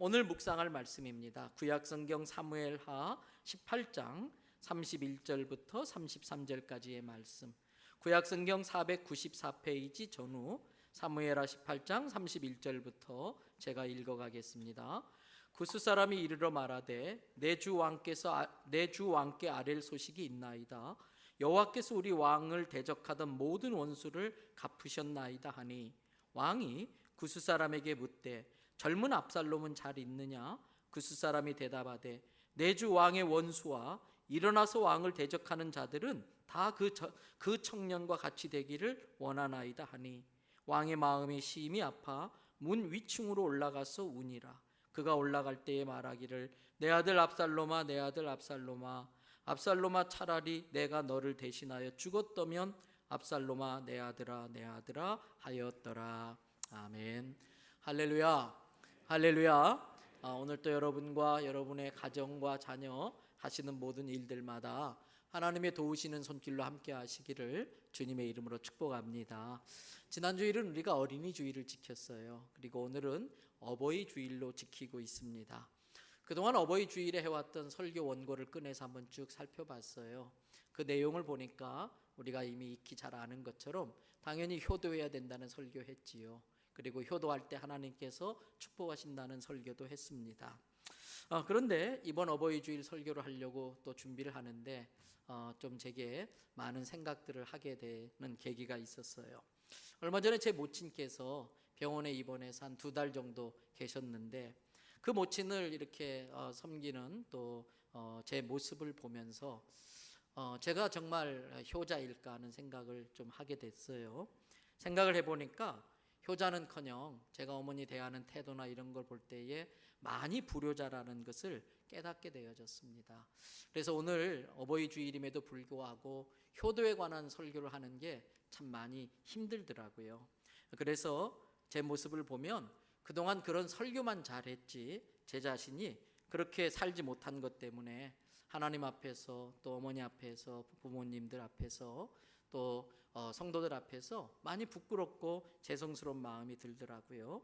오늘 묵상할 말씀입니다. 구약성경 사무엘하 18장 31절부터 33절까지의 말씀. 구약성경 494페이지 전후 사무엘하 18장 31절부터 제가 읽어가겠습니다. 구스 사람이 이르러 말하되 내 주 왕께 아랠 소식이 있나이다. 여호와께서 우리 왕을 대적하던 모든 원수를 갚으셨나이다 하니, 왕이 구스 사람에게 묻되 젊은 압살롬은 잘 있느냐? 구스 사람이 대답하되 내 주 왕의 원수와 일어나서 왕을 대적하는 자들은 다 그 청년과 같이 되기를 원하나이다 하니, 왕의 마음이 심히 아파 문 위층으로 올라가서 우니라. 그가 올라갈 때에 말하기를 내 아들 압살롬아, 내 아들 압살롬아, 압살롬아, 차라리 내가 너를 대신하여 죽었더면 압살롬아, 내 아들아, 내 아들아 하였더라. 아멘. 할렐루야, 할렐루야. 오늘 또 여러분과 여러분의 가정과 자녀 하시는 모든 일들마다 하나님의 도우시는 손길로 함께 하시기를 주님의 이름으로 축복합니다. 지난 주일은 우리가 어린이 주일을 지켰어요. 그리고 오늘은 어버이 주일로 지키고 있습니다. 그동안 어버이 주일에 해왔던 설교 원고를 꺼내서 한번 쭉 살펴봤어요. 그 내용을 보니까 우리가 이미 익히 잘 아는 것처럼 당연히 효도해야 된다는 설교했지요. 그리고 효도할 때 하나님께서 축복하신다는 설교도 했습니다. 그런데 이번 어버이 주일 설교를 하려고 또 준비를 하는데 좀 제게 많은 생각들을 하게 되는 계기가 있었어요. 얼마 전에 제 모친께서 병원에 입원해서 한 2달 정도 계셨는데, 그 모친을 이렇게 섬기는 또 제 모습을 보면서 제가 정말 효자일까 하는 생각을 좀 하게 됐어요. 생각을 해보니까 효자는커녕 제가 어머니 대하는 태도나 이런 걸 볼 때에 많이 불효자라는 것을 깨닫게 되어졌습니다. 그래서 오늘 어버이 주일임에도 불구하고 효도에 관한 설교를 하는 게 참 많이 힘들더라고요. 그래서 제 모습을 보면 그동안 그런 설교만 잘했지 제 자신이 그렇게 살지 못한 것 때문에 하나님 앞에서 또 어머니 앞에서 부모님들 앞에서 또 성도들 앞에서 많이 부끄럽고 죄송스러운 마음이 들더라고요.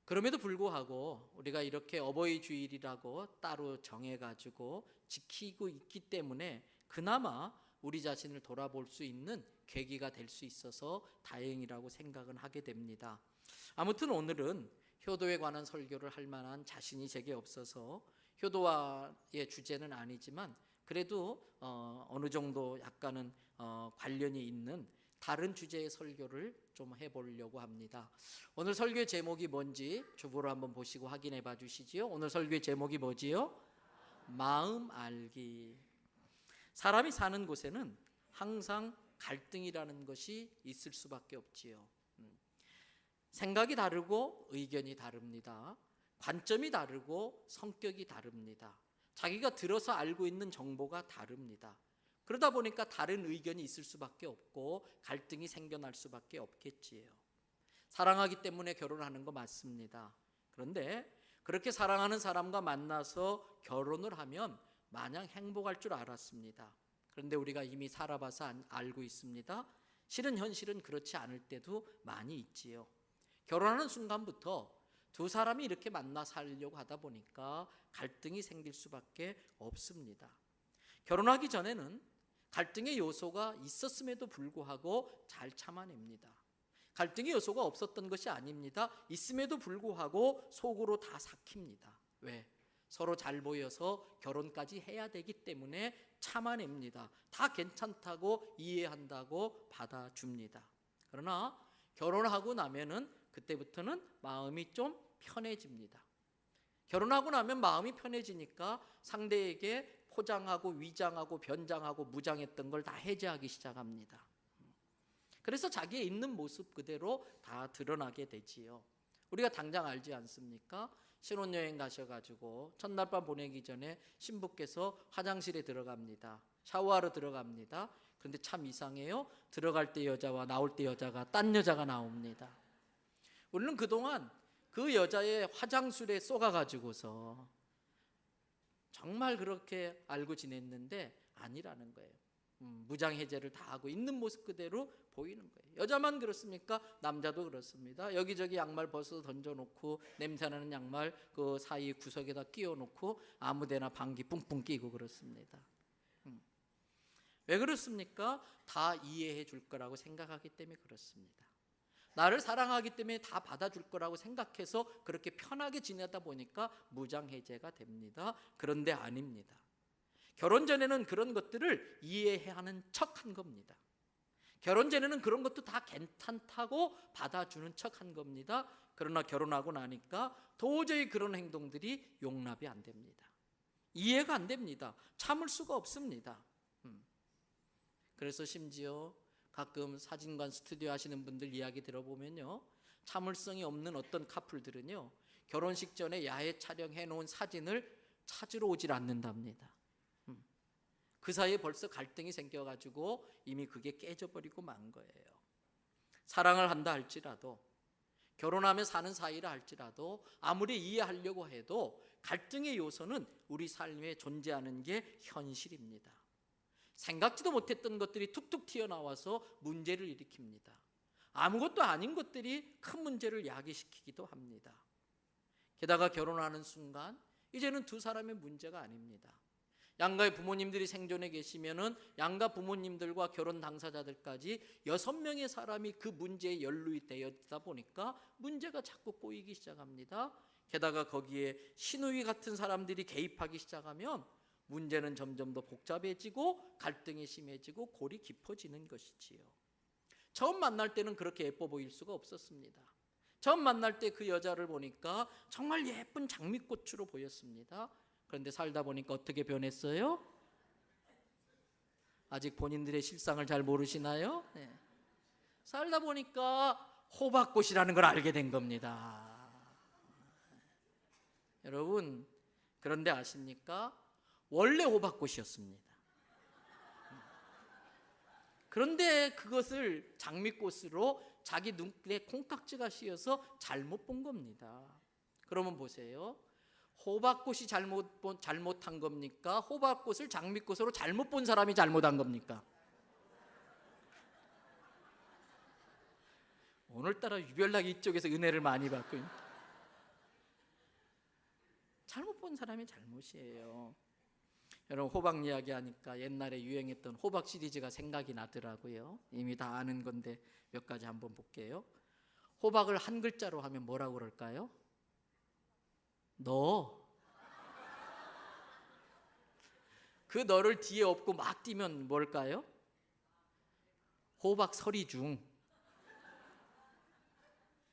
그럼에도 불구하고 우리가 이렇게 어버이 주일이라고 따로 정해가지고 지키고 있기 때문에 그나마 우리 자신을 돌아볼 수 있는 계기가 될 수 있어서 다행이라고 생각은 하게 됩니다. 아무튼 오늘은 효도에 관한 설교를 할 만한 자신이 제게 없어서 효도와의 주제는 아니지만 그래도 어느 정도 약간은 관련이 있는 다른 주제의 설교를 좀 해보려고 합니다. 오늘 설교의 제목이 뭔지 주보로 한번 보시고 확인해 봐 주시지요. 오늘 설교의 제목이 뭐지요? 마음 알기. 사람이 사는 곳에는 항상 갈등이라는 것이 있을 수밖에 없지요. 생각이 다르고 의견이 다릅니다. 관점이 다르고 성격이 다릅니다. 자기가 들어서 알고 있는 정보가 다릅니다. 그러다 보니까 다른 의견이 있을 수밖에 없고 갈등이 생겨날 수밖에 없겠지요. 사랑하기 때문에 결혼하는 거 맞습니다. 그런데 그렇게 사랑하는 사람과 만나서 결혼을 하면 마냥 행복할 줄 알았습니다. 그런데 우리가 이미 살아봐서 알고 있습니다. 실은 현실은 그렇지 않을 때도 많이 있지요. 결혼하는 순간부터 두 사람이 이렇게 만나 살려고 하다 보니까 갈등이 생길 수밖에 없습니다. 결혼하기 전에는 갈등의 요소가 있었음에도 불구하고 잘 참아냅니다. 갈등의 요소가 없었던 것이 아닙니다. 있음에도 불구하고 속으로 다 삭힙니다. 왜? 서로 잘 보여서 결혼까지 해야 되기 때문에 참아냅니다. 다 괜찮다고 이해한다고 받아줍니다. 그러나 결혼하고 나면은 그때부터는 마음이 좀 편해집니다. 결혼하고 나면 마음이 편해지니까 상대에게 포장하고 위장하고 변장하고 무장했던 걸 다 해제하기 시작합니다. 그래서 자기의 있는 모습 그대로 다 드러나게 되지요. 우리가 당장 알지 않습니까? 신혼여행 가셔가지고 첫날 밤 보내기 전에 신부께서 화장실에 들어갑니다. 샤워하러 들어갑니다. 그런데 참 이상해요. 들어갈 때 여자와 나올 때 여자가 딴 여자가 나옵니다. 우리는 그동안 그 여자의 화장술에 쏘가가지고서 정말 그렇게 알고 지냈는데 아니라는 거예요. 무장해제를 다 하고 있는 모습 그대로 보이는 거예요. 여자만 그렇습니까? 남자도 그렇습니다. 여기저기 양말 벗어 던져놓고 냄새나는 양말 그 사이 구석에다 끼워놓고 아무데나 방귀 뿡뿡 끼고 그렇습니다. 왜 그렇습니까? 다 이해해 줄 거라고 생각하기 때문에 그렇습니다. 나를 사랑하기 때문에 다 받아줄 거라고 생각해서 그렇게 편하게 지내다 보니까 무장해제가 됩니다. 그런데 아닙니다. 결혼 전에는 그런 것들을 이해하는 척한 겁니다. 결혼 전에는 그런 것도 다 괜찮다고 받아주는 척한 겁니다. 그러나 결혼하고 나니까 도저히 그런 행동들이 용납이 안 됩니다. 이해가 안 됩니다. 참을 수가 없습니다. 그래서 심지어 가끔 사진관 스튜디오 하시는 분들 이야기 들어보면요, 참을성이 없는 어떤 커플들은요, 결혼식 전에 야외 촬영해 놓은 사진을 찾으러 오질 않는답니다. 그 사이에 벌써 갈등이 생겨가지고 이미 그게 깨져버리고 만 거예요. 사랑을 한다 할지라도, 결혼하며 사는 사이라 할지라도 아무리 이해하려고 해도 갈등의 요소는 우리 삶에 존재하는 게 현실입니다. 생각지도 못했던 것들이 툭툭 튀어나와서 문제를 일으킵니다. 아무것도 아닌 것들이 큰 문제를 야기시키기도 합니다. 게다가 결혼하는 순간 이제는 두 사람의 문제가 아닙니다. 양가의 부모님들이 생존해 계시면은 양가 부모님들과 결혼 당사자들까지 6명의 사람이 그 문제에 연루이 되었다 보니까 문제가 자꾸 꼬이기 시작합니다. 게다가 거기에 시누이 같은 사람들이 개입하기 시작하면 문제는 점점 더 복잡해지고 갈등이 심해지고 골이 깊어지는 것이지요. 처음 만날 때는 그렇게 예뻐 보일 수가 없었습니다. 처음 만날 때 그 여자를 보니까 정말 예쁜 장미꽃으로 보였습니다. 그런데 살다 보니까 어떻게 변했어요? 아직 본인들의 실상을 잘 모르시나요? 네. 살다 보니까 호박꽃이라는 걸 알게 된 겁니다. 여러분, 그런데 아십니까? 원래 호박꽃이었습니다. 그런데 그것을 장미꽃으로 자기 눈에 콩깍지가 씌어서 잘못 본 겁니다. 그러면 보세요. 호박꽃이 잘못한 겁니까? 호박꽃을 장미꽃으로 잘못 본 사람이 잘못한 겁니까? 오늘따라 유별나게 이쪽에서 은혜를 많이 받고 잘못 본 사람이 잘못이에요. 여러분, 호박 이야기 하니까 옛날에 유행했던 호박 시리즈가 생각이 나더라고요. 이미 다 아는 건데 몇 가지 한번 볼게요. 호박을 한 글자로 하면 뭐라고 그럴까요? 너. 그 너를 뒤에 업고 막 뛰면 뭘까요? 호박 서리 중.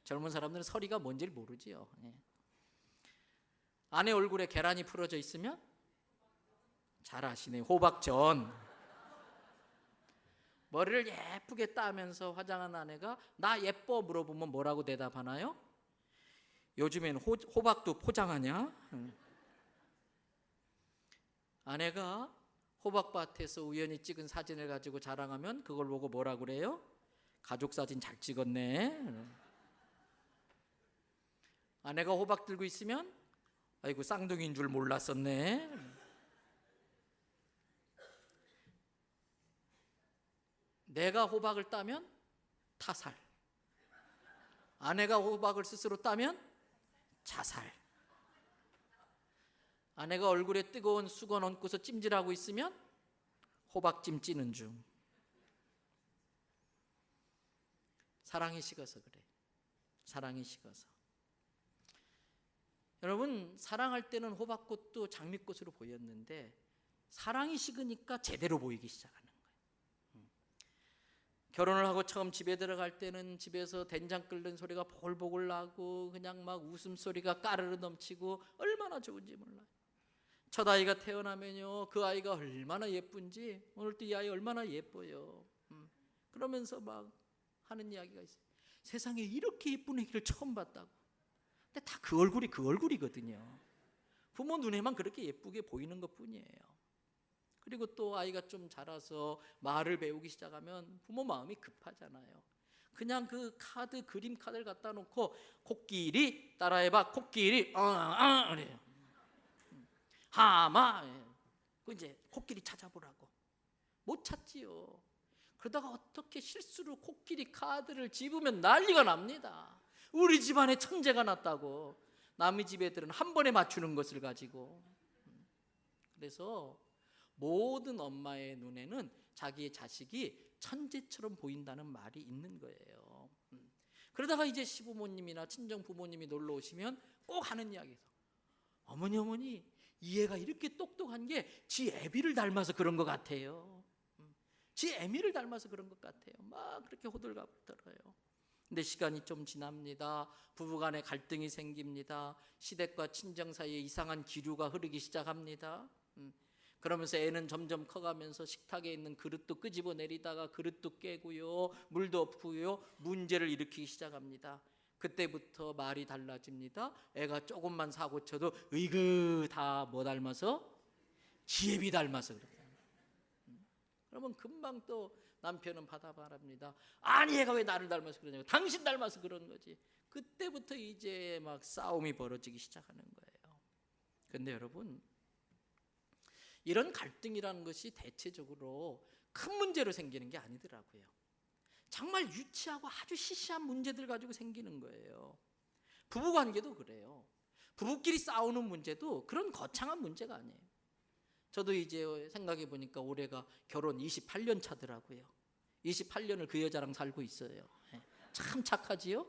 젊은 사람들은 서리가 뭔지를 모르지요. 아내 얼굴에 계란이 풀어져 있으면 잘 아시네요. 호박전. 머리를 예쁘게 따면서 화장한 아내가 나 예뻐 물어보면 뭐라고 대답하나요? 요즘엔 호박도 포장하냐? 아내가 호박밭에서 우연히 찍은 사진을 가지고 자랑하면 그걸 보고 뭐라 그래요? 가족 사진 잘 찍었네. 아내가 호박 들고 있으면 아이고 쌍둥이인 줄 몰랐었네. 내가 호박을 따면 타살. 아내가 호박을 스스로 따면 자살. 아내가 얼굴에 뜨거운 수건 얹고서 찜질하고 있으면 호박찜 찌는 중. 사랑이 식어서 그래. 사랑이 식어서. 여러분, 사랑할 때는 호박꽃도 장미꽃으로 보였는데 사랑이 식으니까 제대로 보이기 시작하는 거예요. 결혼을 하고 처음 집에 들어갈 때는 집에서 된장 끓는 소리가 보글보글 나고 그냥 막 웃음소리가 까르르 넘치고 얼마나 좋은지 몰라요. 첫 아이가 태어나면요, 그 아이가 얼마나 예쁜지, 오늘도 이 아이 얼마나 예뻐요. 그러면서 막 하는 이야기가 있어요. 세상에 이렇게 예쁜 애기를 처음 봤다고. 근데 다 그 얼굴이거든요. 부모 눈에만 그렇게 예쁘게 보이는 것뿐이에요. 그리고 또 아이가 좀 자라서 말을 배우기 시작하면 부모 마음이 급하잖아요. 그냥 그 그림 카드를 갖다 놓고 코끼리 따라해봐. 코끼리 그래요. 하마 그 이제 코끼리 찾아보라고. 못 찾지요. 그러다가 어떻게 실수로 코끼리 카드를 집으면 난리가 납니다. 우리 집안에 천재가 났다고. 남의 집 애들은 한 번에 맞추는 것을 가지고. 그래서 모든 엄마의 눈에는 자기의 자식이 천재처럼 보인다는 말이 있는 거예요. 그러다가 이제 시부모님이나 친정 부모님이 놀러 오시면 꼭 하는 이야기에서, 어머니 이 애가 이렇게 똑똑한 게 지 애비를 닮아서 그런 것 같아요. 지 애미를 닮아서 그런 것 같아요. 막 그렇게 호들갑을 떨어요. 근데 시간이 좀 지납니다. 부부간에 갈등이 생깁니다. 시댁과 친정 사이에 이상한 기류가 흐르기 시작합니다. 그러면서 애는 점점 커가면서 식탁에 있는 그릇도 끄집어 내리다가 그릇도 깨고요, 물도 엎고요, 문제를 일으키기 시작합니다. 그때부터 말이 달라집니다. 애가 조금만 사고 쳐도 으이그 다 뭐 닮아서? 지애비 닮아서 그렇다. 그러면 금방 또 남편은 받아 말합니다. 아니 얘가 왜 나를 닮아서 그러냐고. 당신 닮아서 그런 거지. 그때부터 이제 막 싸움이 벌어지기 시작하는 거예요. 근데 여러분, 이런 갈등이라는 것이 대체적으로 큰 문제로 생기는 게 아니더라고요. 정말 유치하고 아주 시시한 문제들 가지고 생기는 거예요. 부부관계도 그래요. 부부끼리 싸우는 문제도 그런 거창한 문제가 아니에요. 저도 이제 생각해 보니까 올해가 결혼 28년 차더라고요. 28년을 그 여자랑 살고 있어요. 참 착하지요?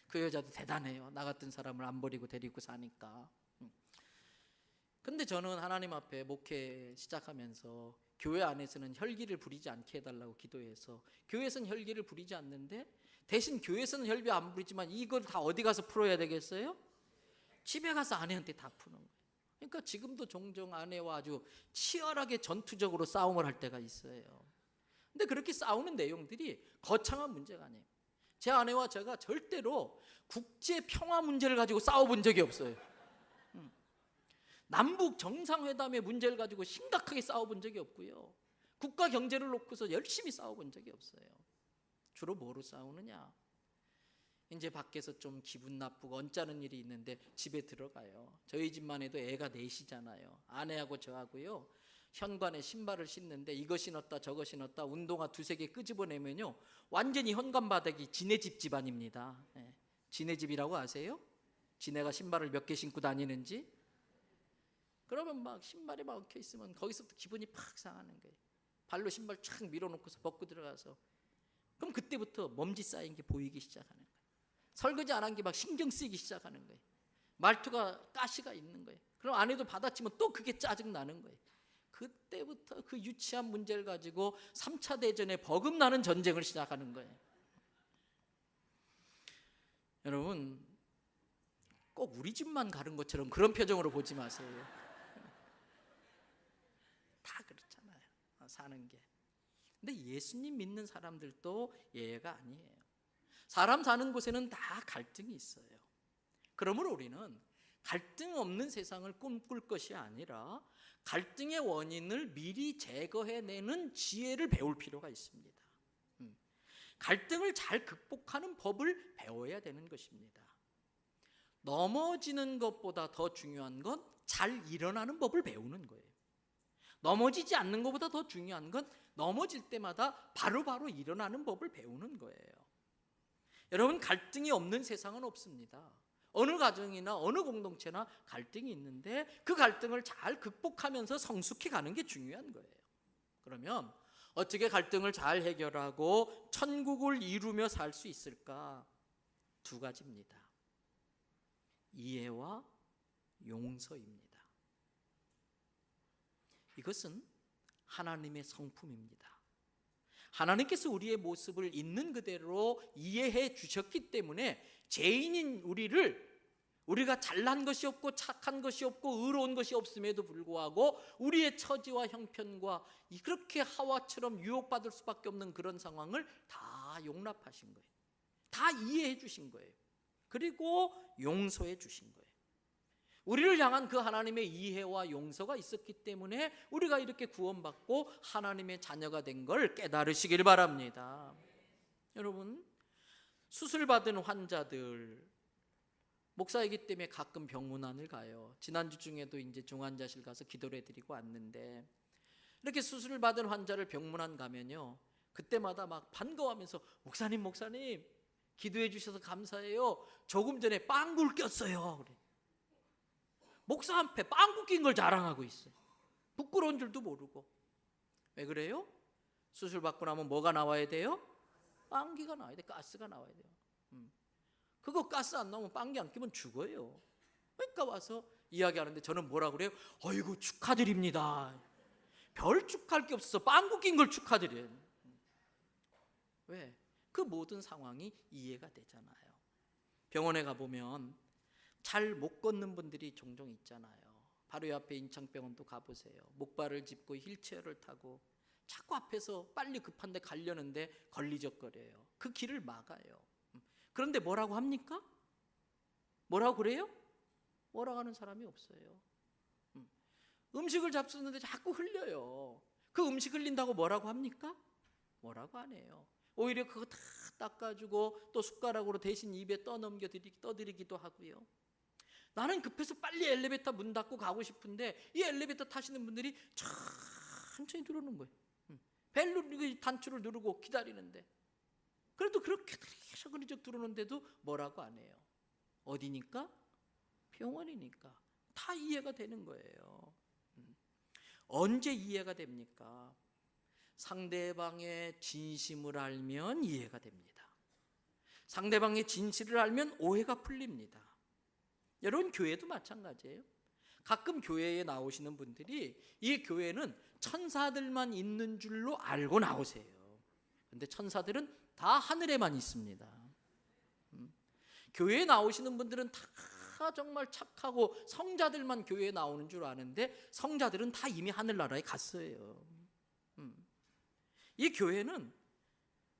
그 여자도 대단해요. 나 같은 사람을 안 버리고 데리고 사니까. 근데 저는 하나님 앞에 목회 시작하면서 교회 안에서는 혈기를 부리지 않게 해달라고 기도해서, 교회에서는 혈기를 부리지 않는데 대신 교회에서는 혈기 안 부리지만 이걸 다 어디 가서 풀어야 되겠어요? 집에 가서 아내한테 다 푸는 거예요. 그러니까 지금도 종종 아내와 아주 치열하게 전투적으로 싸움을 할 때가 있어요. 근데 그렇게 싸우는 내용들이 거창한 문제가 아니에요. 제 아내와 제가 절대로 국제 평화 문제를 가지고 싸워본 적이 없어요. 남북 정상회담의 문제를 가지고 심각하게 싸워본 적이 없고요. 국가 경제를 놓고서 열심히 싸워본 적이 없어요. 주로 뭐로 싸우느냐? 이제 밖에서 좀 기분 나쁘고 언짢은 일이 있는데 집에 들어가요. 저희 집만 해도 애가 넷이잖아요. 아내하고 저하고요, 현관에 신발을 신는데 이거 신었다 저거 신었다 운동화 두세 개 끄집어내면요, 완전히 현관 바닥이 지네 집 집안입니다. 지네 집이라고 아세요? 지네가 신발을 몇 개 신고 다니는지? 그러면 막 신발에 막 엉켜 있으면 거기서부터 기분이 팍 상하는 거예요. 발로 신발 쫙 밀어놓고서 벗고 들어가서, 그럼 그때부터 먼지 쌓인 게 보이기 시작하는 거예요. 설거지 안 한 게 막 신경 쓰이기 시작하는 거예요. 말투가 가시가 있는 거예요. 그럼 아내도 받아치면 또 그게 짜증 나는 거예요. 그때부터 그 유치한 문제를 가지고 3차 대전에 버금나는 전쟁을 시작하는 거예요. 여러분, 꼭 우리 집만 가는 것처럼 그런 표정으로 보지 마세요. 다 그렇잖아요, 사는 게. 근데 예수님 믿는 사람들도 예외가 아니에요. 사람 사는 곳에는 다 갈등이 있어요. 그러므로 우리는 갈등 없는 세상을 꿈꿀 것이 아니라 갈등의 원인을 미리 제거해내는 지혜를 배울 필요가 있습니다. 갈등을 잘 극복하는 법을 배워야 되는 것입니다. 넘어지는 것보다 더 중요한 건 잘 일어나는 법을 배우는 거예요. 넘어지지 않는 것보다 더 중요한 건 넘어질 때마다 바로바로 일어나는 법을 배우는 거예요. 여러분, 갈등이 없는 세상은 없습니다. 어느 가정이나 어느 공동체나 갈등이 있는데 그 갈등을 잘 극복하면서 성숙해 가는 게 중요한 거예요. 그러면 어떻게 갈등을 잘 해결하고 천국을 이루며 살 수 있을까? 두 가지입니다. 이해와 용서입니다. 이것은 하나님의 성품입니다. 하나님께서 우리의 모습을 있는 그대로 이해해 주셨기 때문에 죄인인 우리가 잘난 것이 없고 착한 것이 없고 의로운 것이 없음에도 불구하고 우리의 처지와 형편과 그렇게 하와처럼 유혹받을 수밖에 없는 그런 상황을 다 용납하신 거예요. 다 이해해 주신 거예요. 그리고 용서해 주신 거예요. 우리를 향한 그 하나님의 이해와 용서가 있었기 때문에 우리가 이렇게 구원받고 하나님의 자녀가 된 걸 깨달으시길 바랍니다. 여러분, 수술받은 환자들, 목사이기 때문에 가끔 병문안을 가요. 지난주 중에도 이제 중환자실 가서 기도를 해드리고 왔는데, 이렇게 수술을 받은 환자를 병문안 가면요, 그때마다 막 반가워하면서 목사님 기도해 주셔서 감사해요. 조금 전에 빵굴 꼈어요. 그래. 목사 앞에 빵굴 낀 걸 자랑하고 있어요. 부끄러운 줄도 모르고. 왜 그래요? 수술 받고 나면 뭐가 나와야 돼요? 빵기가 나와야 돼. 가스가 나와야 돼요. 그거 가스 안 나오면 빵기 안 끼면 죽어요. 그러니까 와서 이야기하는데 저는 뭐라 그래요? 어이구 축하드립니다. 별 축하할 게 없어서 빵구 낀 걸 축하드려요. 왜? 그 모든 상황이 이해가 되잖아요. 병원에 가보면 잘 못 걷는 분들이 종종 있잖아요. 바로 옆에 인창병원도 가보세요. 목발을 짚고 휠체어를 타고 자꾸 앞에서 빨리 급한데 가려는데 걸리적거려요. 그 길을 막아요. 그런데 뭐라고 합니까? 뭐라고 그래요? 뭐라고 하는 사람이 없어요. 음식을 잡수는데 자꾸 흘려요. 그 음식 흘린다고 뭐라고 합니까? 뭐라고 안 해요. 오히려 그거 다 닦아주고 또 숟가락으로 대신 입에 떠드리기도 하고요. 나는 급해서 빨리 엘리베이터 문 닫고 가고 싶은데 이 엘리베이터 타시는 분들이 천천히 들어오는 거예요. 벨 누르고 단추를 누르고 기다리는데, 그래도 그렇게 그리적 들어오는데도 뭐라고 안 해요. 어디니까? 병원이니까. 다 이해가 되는 거예요. 언제 이해가 됩니까? 상대방의 진심을 알면 이해가 됩니다. 상대방의 진실을 알면 오해가 풀립니다. 여러분, 교회도 마찬가지예요. 가끔 교회에 나오시는 분들이 이 교회는 천사들만 있는 줄로 알고 나오세요. 그런데 천사들은 다 하늘에만 있습니다. 교회에 나오시는 분들은 다 정말 착하고 성자들만 교회에 나오는 줄 아는데 성자들은 다 이미 하늘나라에 갔어요. 이 교회는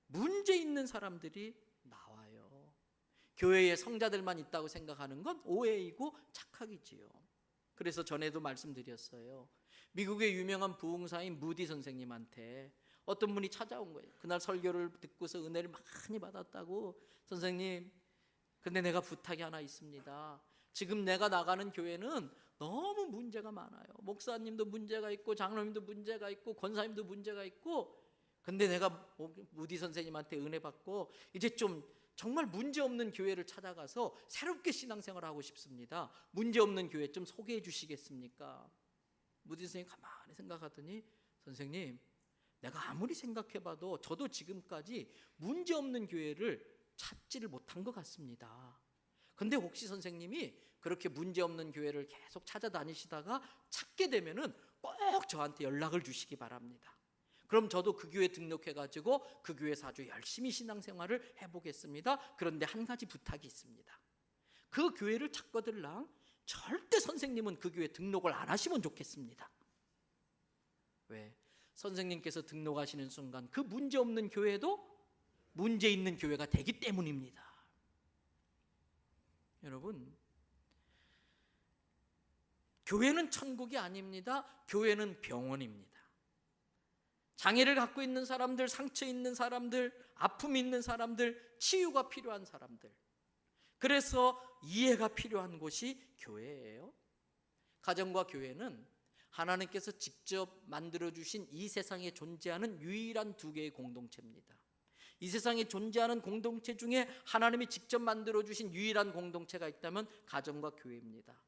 문제 있는 사람들이 나와요. 교회에 성자들만 있다고 생각하는 건 오해이고 착각이지요. 그래서 전에도 말씀드렸어요. 미국의 유명한 부흥사인 무디 선생님한테 어떤 분이 찾아온 거예요. 그날 설교를 듣고서 은혜를 많이 받았다고. 선생님, 근데 내가 부탁이 하나 있습니다. 지금 내가 나가는 교회는 너무 문제가 많아요. 목사님도 문제가 있고 장로님도 문제가 있고 권사님도 문제가 있고, 근데 내가 무디 선생님한테 은혜 받고 이제 좀 정말 문제없는 교회를 찾아가서 새롭게 신앙생활을 하고 싶습니다. 문제없는 교회 좀 소개해 주시겠습니까? 무디 선생님이 가만히 생각하더니, 선생님, 내가 아무리 생각해봐도 저도 지금까지 문제없는 교회를 찾지를 못한 것 같습니다. 근데 혹시 선생님이 그렇게 문제없는 교회를 계속 찾아다니시다가 찾게 되면은 꼭 저한테 연락을 주시기 바랍니다. 그럼 저도 그 교회 등록해가지고 그 교회에서 아주 열심히 신앙생활을 해보겠습니다. 그런데 한 가지 부탁이 있습니다. 그 교회를 찾거들랑 절대 선생님은 그 교회 등록을 안 하시면 좋겠습니다. 왜? 선생님께서 등록하시는 순간 그 문제없는 교회도 문제 있는 교회가 되기 때문입니다. 여러분, 교회는 천국이 아닙니다. 교회는 병원입니다. 장애를 갖고 있는 사람들, 상처 있는 사람들, 아픔이 있는 사람들, 치유가 필요한 사람들, 그래서 이해가 필요한 곳이 교회예요. 가정과 교회는 하나님께서 직접 만들어주신 이 세상에 존재하는 유일한 두 개의 공동체입니다. 이 세상에 존재하는 공동체 중에 하나님이 직접 만들어주신 유일한 공동체가 있다면 가정과 교회입니다.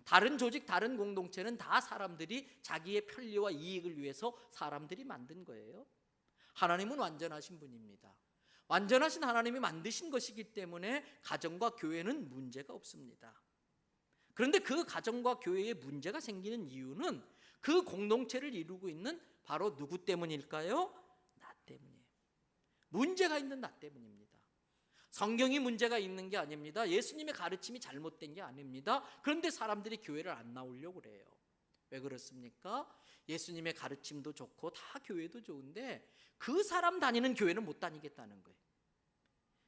다른 조직, 다른 공동체는 다 사람들이 자기의 편리와 이익을 위해서 사람들이 만든 거예요. 하나님은 완전하신 분입니다. 완전하신 하나님이 만드신 것이기 때문에 가정과 교회는 문제가 없습니다. 그런데 그 가정과 교회에 문제가 생기는 이유는 그 공동체를 이루고 있는 바로 누구 때문일까요? 나 때문이에요. 문제가 있는 나 때문입니다. 성경이 문제가 있는 게 아닙니다. 예수님의 가르침이 잘못된 게 아닙니다. 그런데 사람들이 교회를 안 나오려고 그래요. 왜 그렇습니까? 예수님의 가르침도 좋고 다 교회도 좋은데 그 사람 다니는 교회는 못 다니겠다는 거예요.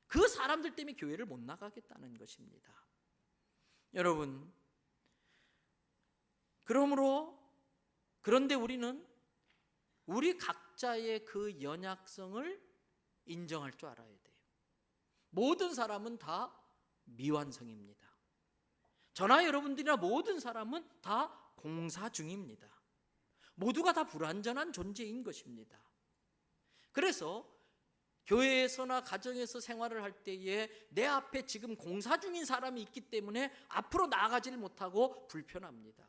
그 사람들 때문에 교회를 못 나가겠다는 것입니다. 여러분, 그런데 우리는 우리 각자의 그 연약성을 인정할 줄 알아야 돼요. 모든 사람은 다 미완성입니다. 저나 여러분들이나 모든 사람은 다 공사 중입니다. 모두가 다 불완전한 존재인 것입니다. 그래서 교회에서나 가정에서 생활을 할 때에 내 앞에 지금 공사 중인 사람이 있기 때문에 앞으로 나아가지를 못하고 불편합니다.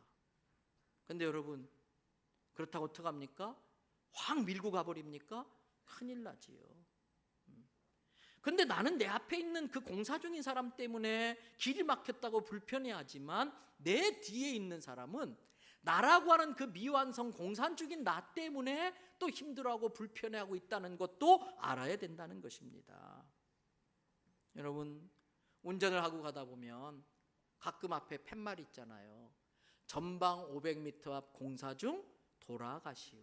근데 여러분, 그렇다고 어떡합니까? 확 밀고 가버립니까? 큰일 나지요. 근데 나는 내 앞에 있는 그 공사 중인 사람 때문에 길이 막혔다고 불편해하지만 내 뒤에 있는 사람은 나라고 하는 그 미완성 공사 중인 나 때문에 또 힘들어하고 불편해하고 있다는 것도 알아야 된다는 것입니다. 여러분, 운전을 하고 가다 보면 가끔 앞에 팻말 있잖아요. 전방 500m 앞 공사 중 돌아가시오.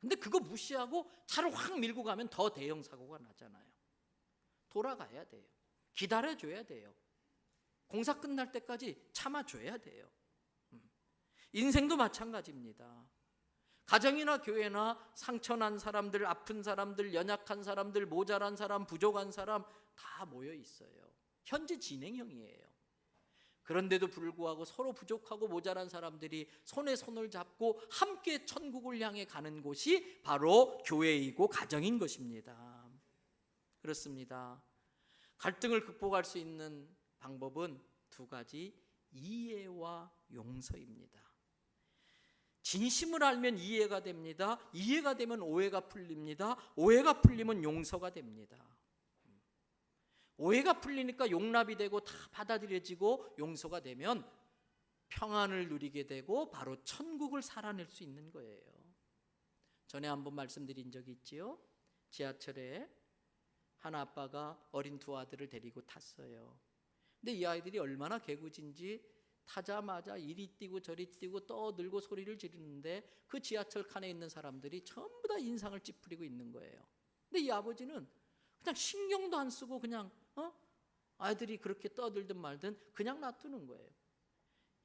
근데 그거 무시하고 차를 확 밀고 가면 더 대형 사고가 나잖아요. 돌아가야 돼요. 기다려줘야 돼요. 공사 끝날 때까지 참아줘야 돼요. 인생도 마찬가지입니다. 가정이나 교회나 상처난 사람들, 아픈 사람들, 연약한 사람들, 모자란 사람, 부족한 사람 다 모여 있어요. 현재 진행형이에요. 그런데도 불구하고 서로 부족하고 모자란 사람들이 손에 손을 잡고 함께 천국을 향해 가는 곳이 바로 교회이고 가정인 것입니다. 그렇습니다. 갈등을 극복할 수 있는 방법은 두 가지, 이해와 용서입니다. 진심을 알면 이해가 됩니다. 이해가 되면 오해가 풀립니다. 오해가 풀리면 용서가 됩니다. 오해가 풀리니까 용납이 되고 다 받아들여지고 용서가 되면 평안을 누리게 되고 바로 천국을 살아낼 수 있는 거예요. 전에 한번 말씀드린 적이 있지요. 지하철에 한 아빠가 어린 두 아들을 데리고 탔어요. 근데 이 아이들이 얼마나 개구진지 타자마자 이리 뛰고 저리 뛰고 떠들고 소리를 지르는데 그 지하철 칸에 있는 사람들이 전부 다 인상을 찌푸리고 있는 거예요. 근데 이 아버지는 그냥 신경도 안 쓰고 그냥 아이들이 그렇게 떠들든 말든 그냥 놔두는 거예요.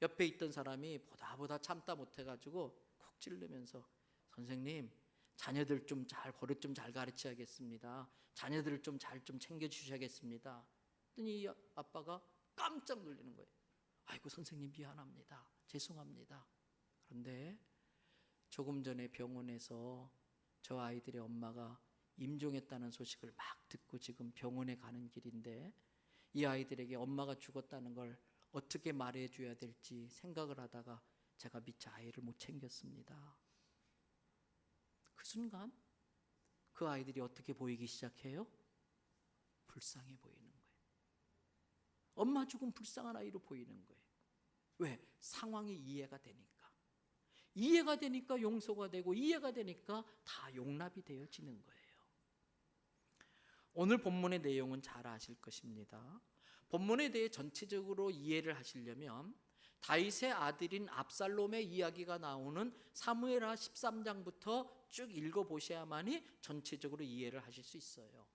옆에 있던 사람이 보다 참다 못해가지고 콕 찌르면서, 선생님, 자녀들 좀 잘 버릇 좀 잘 가르쳐야겠습니다. 자녀들을 좀 잘 좀 챙겨주셔야겠습니다. 그랬더니 이 아빠가 깜짝 놀라는 거예요. 아이고 선생님 미안합니다. 죄송합니다. 그런데 조금 전에 병원에서 저 아이들의 엄마가 임종했다는 소식을 막 듣고 지금 병원에 가는 길인데 이 아이들에게 엄마가 죽었다는 걸 어떻게 말해줘야 될지 생각을 하다가 제가 미처 아이를 못 챙겼습니다. 그 순간 그 아이들이 어떻게 보이기 시작해요? 불쌍해 보이는 거예요. 엄마 죽은 불쌍한 아이로 보이는 거예요. 왜? 상황이 이해가 되니까. 이해가 되니까 용서가 되고 이해가 되니까 다 용납이 되어지는 거예요. 오늘 본문의 내용은 잘 아실 것입니다. 본문에 대해 전체적으로 이해를 하시려면 다윗의 아들인 압살롬의 이야기가 나오는 사무엘하 13장부터 쭉 읽어보셔야만이 전체적으로 이해를 하실 수 있어요.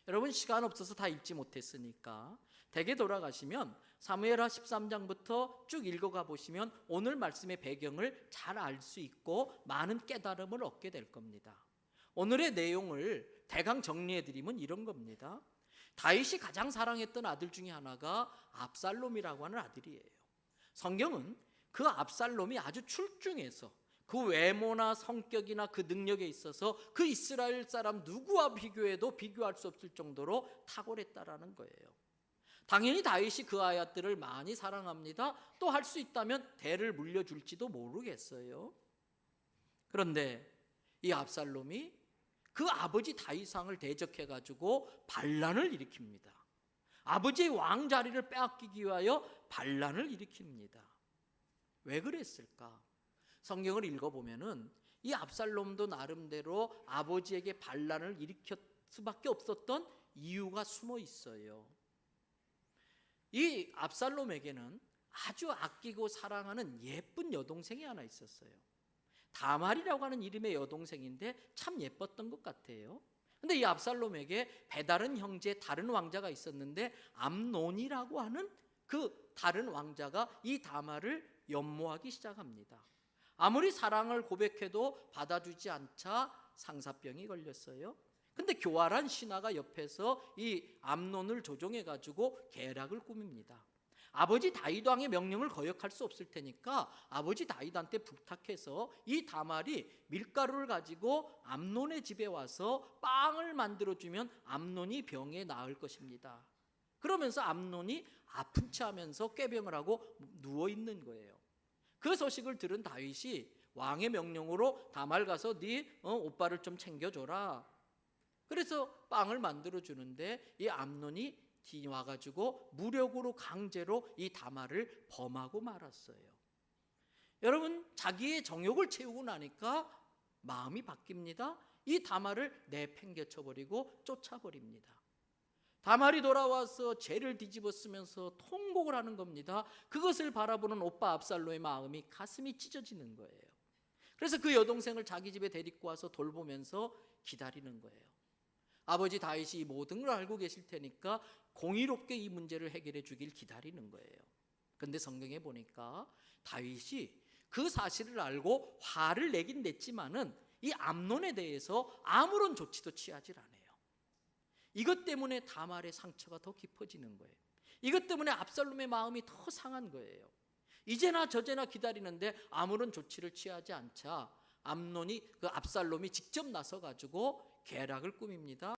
여러분 시간 없어서 다 읽지 못했으니까 댁에 돌아가시면 사무엘하 13장부터 쭉 읽어가 보시면 오늘 말씀의 배경을 잘 알 수 있고 많은 깨달음을 얻게 될 겁니다. 오늘의 내용을 대강 정리해드리면 이런 겁니다. 다윗이 가장 사랑했던 아들 중에 하나가 압살롬이라고 하는 아들이에요. 성경은 그 압살롬이 아주 출중해서 그 외모나 성격이나 그 능력에 있어서 그 이스라엘 사람 누구와 비교해도 비교할 수 없을 정도로 탁월했다라는 거예요. 당연히 다윗이 그 아이들을 많이 사랑합니다. 또 할 수 있다면 대를 물려줄지도 모르겠어요. 그런데 이 압살롬이 그 아버지 다윗왕을 대적해가지고 반란을 일으킵니다. 아버지의 왕 자리를 빼앗기기 위하여 반란을 일으킵니다. 왜 그랬을까? 성경을 읽어보면은 이 압살롬도 나름대로 아버지에게 반란을 일으킬 수밖에 없었던 이유가 숨어 있어요. 이 압살롬에게는 아주 아끼고 사랑하는 예쁜 여동생이 하나 있었어요. 다말이라고 하는 이름의 여동생인데 참 예뻤던 것 같아요. 근데 이 압살롬에게 배다른 형제 다른 왕자가 있었는데 암논이라고 하는 그 다른 왕자가 이 다말을 연모하기 시작합니다. 아무리 사랑을 고백해도 받아주지 않자 상사병이 걸렸어요. 근데 교활한 신하가 옆에서 이 암논을 조종해가지고 계략을 꾸밉니다. 아버지 다윗 왕의 명령을 거역할 수 없을 테니까 아버지 다윗한테 부탁해서 이 다말이 밀가루를 가지고 암논의 집에 와서 빵을 만들어주면 암논이 병에 나을 것입니다. 그러면서 암논이 아픈 체 하면서 꾀병을 하고 누워있는 거예요. 그 소식을 들은 다윗이 왕의 명령으로 다말 가서 네 오빠를 좀 챙겨줘라. 그래서 빵을 만들어주는데 이 암논이 와가지고 무력으로 강제로 이 다말을 범하고 말았어요. 여러분, 자기의 정욕을 채우고 나니까 마음이 바뀝니다. 이 다말을 내팽개쳐버리고 쫓아버립니다. 다말이 돌아와서 죄를 뒤집어 쓰면서 통곡을 하는 겁니다. 그것을 바라보는 오빠 압살롬의 마음이 가슴이 찢어지는 거예요. 그래서 그 여동생을 자기 집에 데리고 와서 돌보면서 기다리는 거예요. 아버지 다윗이 이 모든 걸 알고 계실 테니까 공의롭게 이 문제를 해결해 주길 기다리는 거예요. 그런데 성경에 보니까 다윗이 그 사실을 알고 화를 내긴 냈지만은 이 암논에 대해서 아무런 조치도 취하질 않아요. 이것 때문에 다말의 상처가 더 깊어지는 거예요. 이것 때문에 압살롬의 마음이 더 상한 거예요. 이제나 저제나 기다리는데 아무런 조치를 취하지 않자 암논이 그 압살롬이 직접 나서 가지고 계략을 꾸밉니다.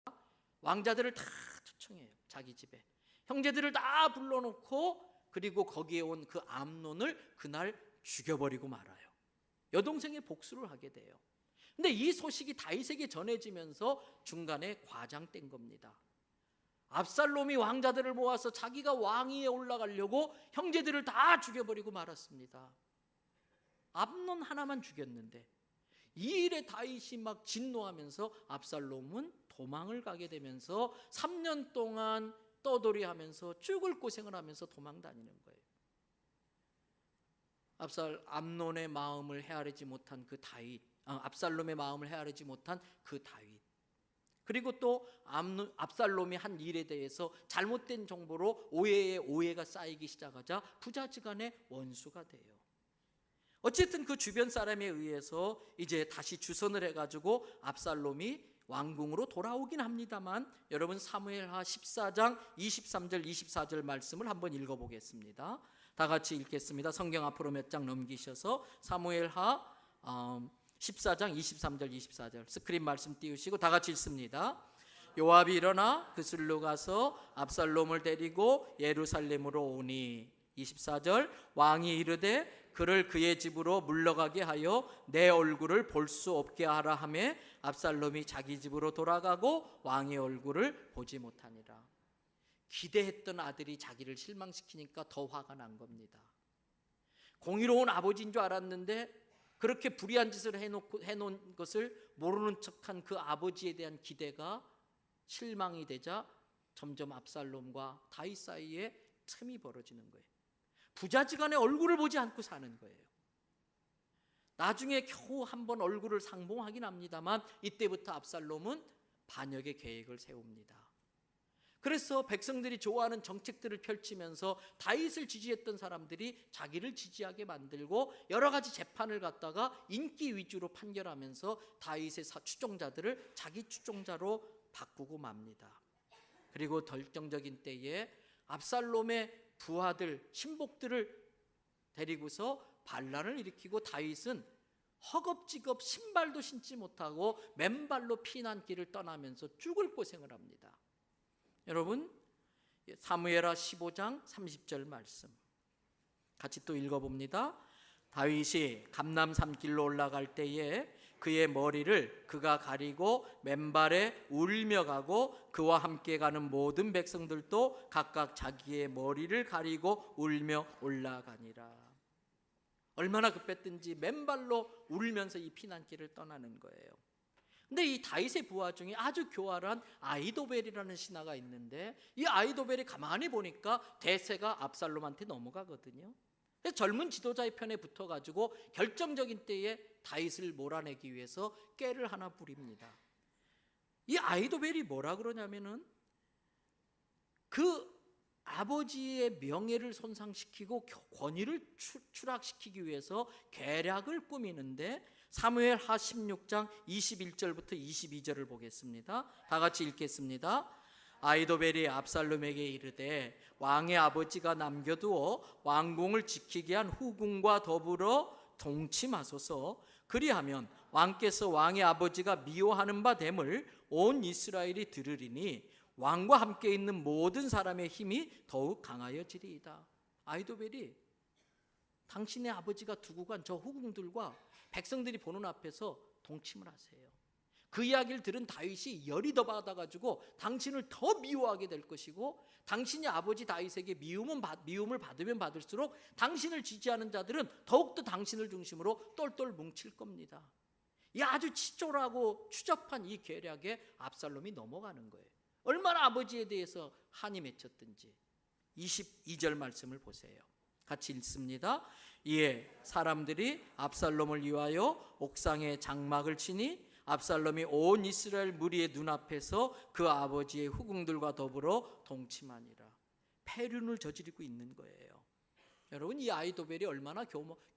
왕자들을 다 초청해요. 자기 집에 형제들을 다 불러놓고 그리고 거기에 온 그 암논을 그날 죽여버리고 말아요. 여동생의 복수를 하게 돼요. 근데 이 소식이 다윗에게 전해지면서 중간에 과장된 겁니다. 압살롬이 왕자들을 모아서 자기가 왕위에 올라가려고 형제들을 다 죽여버리고 말았습니다. 암논 하나만 죽였는데 이 일에 다윗이 막 진노하면서 압살롬은 도망을 가게 되면서 3년 동안 떠돌이하면서 죽을 고생을 하면서 도망 다니는 거예요. 암논의 마음을 헤아리지 못한 그 다윗, 압살롬의 마음을 헤아리지 못한 그 다윗, 그리고 또 압살롬이 한 일에 대해서 잘못된 정보로 오해에 오해가 쌓이기 시작하자 부자지간의 원수가 돼요. 어쨌든 그 주변 사람에 의해서 이제 다시 주선을 해가지고 압살롬이 왕궁으로 돌아오긴 합니다만, 여러분 사무엘하 14장 23절 24절 말씀을 한번 읽어보겠습니다. 다 같이 읽겠습니다. 성경 앞으로 몇 장 넘기셔서 사무엘하 14장 23절 24절 스크린 말씀 띄우시고 다 같이 읽습니다. 요압이 일어나 그슬로 가서 압살롬을 데리고 예루살렘으로 오니 24절 왕이 이르되 그를 그의 집으로 물러가게 하여 내 얼굴을 볼 수 없게 하라 하매 압살롬이 자기 집으로 돌아가고 왕의 얼굴을 보지 못하니라. 기대했던 아들이 자기를 실망시키니까 더 화가 난 겁니다. 공의로운 아버지인 줄 알았는데 그렇게 불의한 짓을 해놓은 것을 모르는 척한 그 아버지에 대한 기대가 실망이 되자 점점 압살롬과 다윗 사이에 틈이 벌어지는 거예요. 부자지간의 얼굴을 보지 않고 사는 거예요. 나중에 겨우 한번 얼굴을 상봉하긴 합니다만 이때부터 압살롬은 반역의 계획을 세웁니다. 그래서 백성들이 좋아하는 정책들을 펼치면서 다윗을 지지했던 사람들이 자기를 지지하게 만들고 여러 가지 재판을 갖다가 인기 위주로 판결하면서 다윗의 추종자들을 자기 추종자로 바꾸고 맙니다. 그리고 결정적인 때에 압살롬의 부하들, 신복들을 데리고서 반란을 일으키고 다윗은 허겁지겁 신발도 신지 못하고 맨발로 피난길을 떠나면서 죽을 고생을 합니다. 여러분 사무엘하 15장 30절 말씀 같이 또 읽어봅니다. 다윗이 감람 산길로 올라갈 때에 그의 머리를 그가 가리고 맨발에 울며 가고 그와 함께 가는 모든 백성들도 각각 자기의 머리를 가리고 울며 올라가니라. 얼마나 급했든지 맨발로 울면서 이 피난길을 떠나는 거예요. 근데 이 다윗의 부하 중에 아주 교활한 아히도벨이라는 신하가 있는데 이 아히도벨이 가만히 보니까 대세가 압살롬한테 넘어가거든요. 그래서 젊은 지도자의 편에 붙어가지고 결정적인 때에 다윗을 몰아내기 위해서 꾀를 하나 부립니다. 이 아히도벨이 뭐라 그러냐면은 그 아버지의 명예를 손상시키고 권위를 추락시키기 위해서 계략을 꾸미는데 사무엘하 16장 21절부터 22절을 보겠습니다. 다 같이 읽겠습니다. 아이도벨이 압살롬에게 이르되 왕의 아버지가 남겨두어 왕궁을 지키게 한 후궁과 더불어 동침하소서. 그리하면 왕께서 왕의 아버지가 미워하는 바 됨을 온 이스라엘이 들으리니 왕과 함께 있는 모든 사람의 힘이 더욱 강하여지리이다. 아이도벨이 당신의 아버지가 두고 간 저 후궁들과 백성들이 보는 앞에서 동침을 하세요. 그 이야기를 들은 다윗이 열이 더 받아가지고 당신을 더 미워하게 될 것이고, 당신이 아버지 다윗에게 미움을 받으면 받을수록 당신을 지지하는 자들은 더욱더 당신을 중심으로 똘똘 뭉칠 겁니다. 이 아주 치졸하고 추잡한 이 계략에 압살롬이 넘어가는 거예요. 얼마나 아버지에 대해서 한이 맺혔든지. 22절 말씀을 보세요. 같이 읽습니다. 이에 사람들이 압살롬을 위하여 옥상에 장막을 치니 압살롬이 온 이스라엘 무리의 눈앞에서 그 아버지의 후궁들과 더불어 동침하니라. 패륜을 저지르고 있는 거예요. 여러분, 이 아이도벨이 얼마나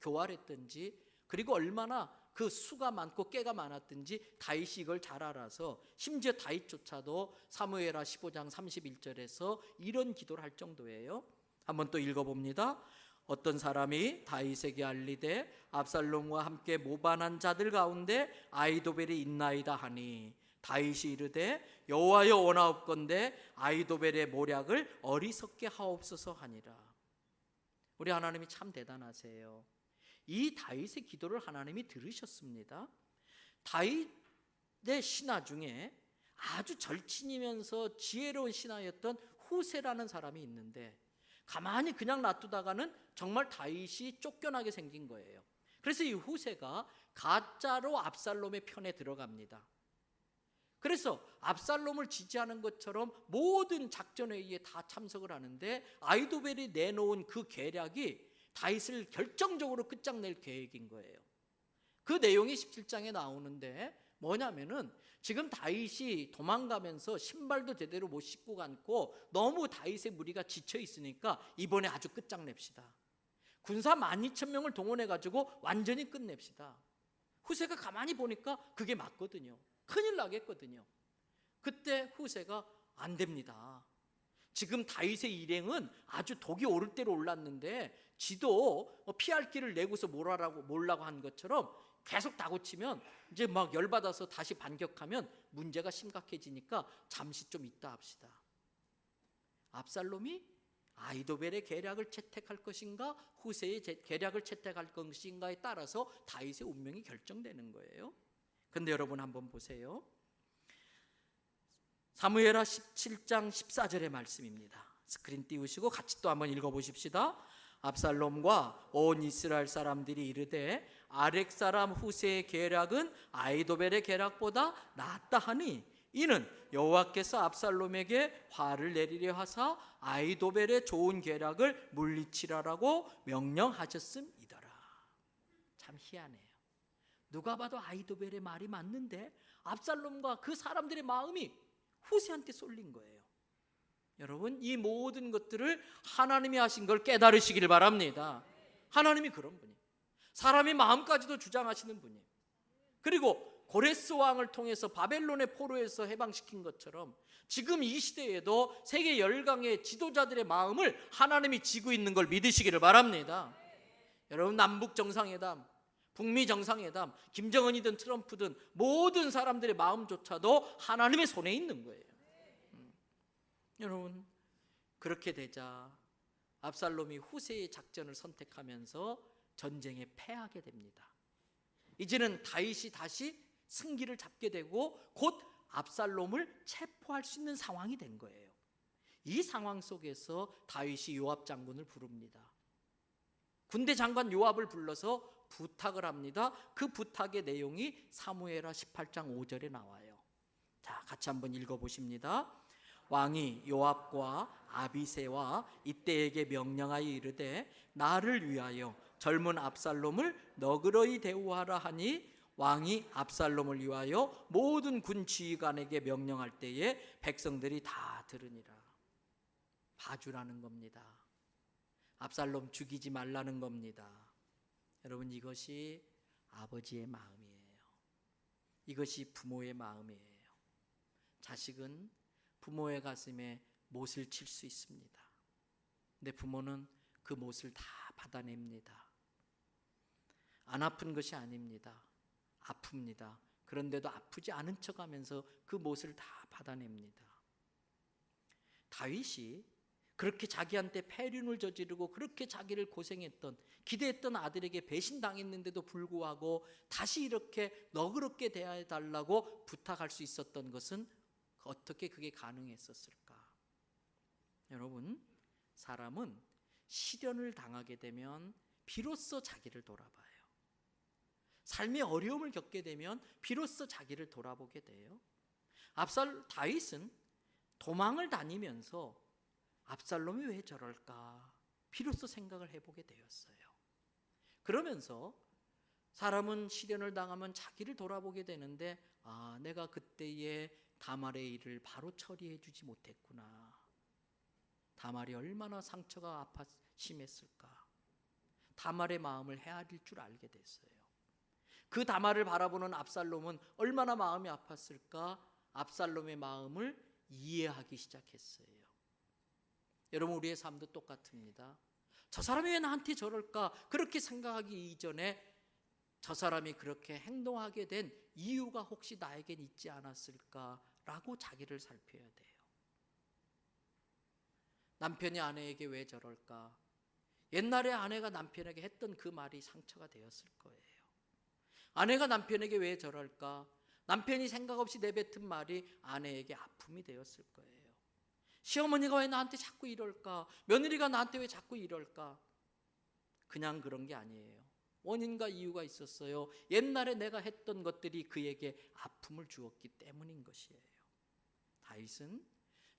교활했던지, 그리고 얼마나 그 수가 많고 깨가 많았든지 다윗이 이걸 잘 알아서, 심지어 다윗조차도 사무엘하 15장 31절에서 이런 기도를 할 정도예요. 한번 또 읽어봅니다. 어떤 사람이 다윗에게 알리되 압살롬과 함께 모반한 자들 가운데 아이도벨이 있나이다 하니 다윗이 이르되 여호와여 원하옵건대 아이도벨의 모략을 어리석게 하옵소서 하니라. 우리 하나님이 참 대단하세요. 이 다윗의 기도를 하나님이 들으셨습니다. 다윗의 신하 중에 아주 절친이면서 지혜로운 신하였던 후세라는 사람이 있는데, 가만히 그냥 놔두다가는 정말 다윗이 쫓겨나게 생긴 거예요. 그래서 이 후세가 가짜로 압살롬의 편에 들어갑니다. 그래서 압살롬을 지지하는 것처럼 모든 작전회의에 다 참석을 하는데, 아이도벨이 내놓은 그 계략이 다윗을 결정적으로 끝장낼 계획인 거예요. 그 내용이 17장에 나오는데 뭐냐면은, 지금 다윗이 도망가면서 신발도 제대로 못 신고 갔고 너무 다윗의 무리가 지쳐 있으니까 이번에 아주 끝장냅시다. 군사 12,000명을 동원해가지고 완전히 끝냅시다. 후세가 가만히 보니까 그게 맞거든요. 큰일 나겠거든요. 그때 후세가 안 됩니다. 지금 다윗의 일행은 아주 독이 오를 대로 올랐는데 지도 피할 길을 내고서 몰라고 한 것처럼 계속 다고치면 이제 막 열받아서 다시 반격하면 문제가 심각해지니까 잠시 좀 있다 합시다. 압살롬이 아이도벨의 계략을 채택할 것인가 후세의 계략을 채택할 것인가에 따라서 다윗의 운명이 결정되는 거예요. 근데 여러분 한번 보세요. 사무엘하 17장 14절의 말씀입니다. 스크린 띄우시고 같이 또 한번 읽어보십시다. 압살롬과 온 이스라엘 사람들이 이르되 아렉 사람 후세의 계략은 아이도벨의 계략보다 낫다 하니 이는 여호와께서 압살롬에게 화를 내리려 하사 아이도벨의 좋은 계략을 물리치라라고 명령하셨음이더라. 참 희한해요. 누가 봐도 아이도벨의 말이 맞는데 압살롬과 그 사람들의 마음이 후세한테 쏠린 거예요. 여러분, 이 모든 것들을 하나님이 하신 걸 깨달으시길 바랍니다. 하나님이 그런 분이에요. 사람의 마음까지도 주장하시는 분이에요. 그리고 고레스 왕을 통해서 바벨론의 포로에서 해방시킨 것처럼 지금 이 시대에도 세계 열강의 지도자들의 마음을 하나님이 지고 있는 걸 믿으시기를 바랍니다. 여러분, 남북 정상회담, 북미 정상회담, 김정은이든 트럼프든 모든 사람들의 마음조차도 하나님의 손에 있는 거예요. 여러분, 그렇게 되자 압살롬이 후세의 작전을 선택하면서 전쟁에 패하게 됩니다. 이제는 다윗이 다시 승기를 잡게 되고 곧 압살롬을 체포할 수 있는 상황이 된 거예요. 이 상황 속에서 다윗이 요압 장군을 부릅니다. 군대 장관 요압을 불러서 부탁을 합니다. 그 부탁의 내용이 사무엘하 18장 5절에 나와요. 자, 같이 한번 읽어보십니다. 왕이 요압과 아비새와 이때에게 명령하여 이르되 나를 위하여 젊은 압살롬을 너그러이 대우하라 하니 왕이 압살롬을 위하여 모든 군 지휘관에게 명령할 때에 백성들이 다 들으니라. 봐주라는 겁니다. 압살롬 죽이지 말라는 겁니다. 여러분, 이것이 아버지의 마음이에요. 이것이 부모의 마음이에요. 자식은 부모의 가슴에 못을 칠 수 있습니다. 근데 부모는 그 못을 다 받아냅니다. 안 아픈 것이 아닙니다. 아픕니다. 그런데도 아프지 않은 척하면서 그 못을 다 받아냅니다. 다윗이 그렇게 자기한테 패륜을 저지르고 그렇게 자기를 고생했던, 기대했던 아들에게 배신당했는데도 불구하고 다시 이렇게 너그럽게 대해달라고 부탁할 수 있었던 것은 어떻게 그게 가능했었을까? 여러분, 사람은 시련을 당하게 되면 비로소 자기를 돌아봐요. 삶의 어려움을 겪게 되면 비로소 자기를 돌아보게 돼요. 다윗은 도망을 다니면서 압살롬이 왜 저럴까 비로소 생각을 해보게 되었어요. 그러면서 사람은 시련을 당하면 자기를 돌아보게 되는데, 내가 그때의 다말의 일을 바로 처리해 주지 못했구나. 다말이 얼마나 상처가 심했을까. 다말의 마음을 헤아릴 줄 알게 됐어요. 그 다말을 바라보는 압살롬은 얼마나 마음이 아팠을까. 압살롬의 마음을 이해하기 시작했어요. 여러분, 우리의 삶도 똑같습니다. 저 사람이 왜 나한테 저럴까 그렇게 생각하기 이전에 저 사람이 그렇게 행동하게 된 이유가 혹시 나에겐 있지 않았을까라고 자기를 살펴야 돼요. 남편이 아내에게 왜 저럴까? 옛날에 아내가 남편에게 했던 그 말이 상처가 되었을 거예요. 아내가 남편에게 왜 저럴까? 남편이 생각 없이 내뱉은 말이 아내에게 아픔이 되었을 거예요. 시어머니가 왜 나한테 자꾸 이럴까? 며느리가 나한테 왜 자꾸 이럴까? 그냥 그런 게 아니에요. 원인과 이유가 있었어요. 옛날에 내가 했던 것들이 그에게 아픔을 주었기 때문인 것이에요. 다윗은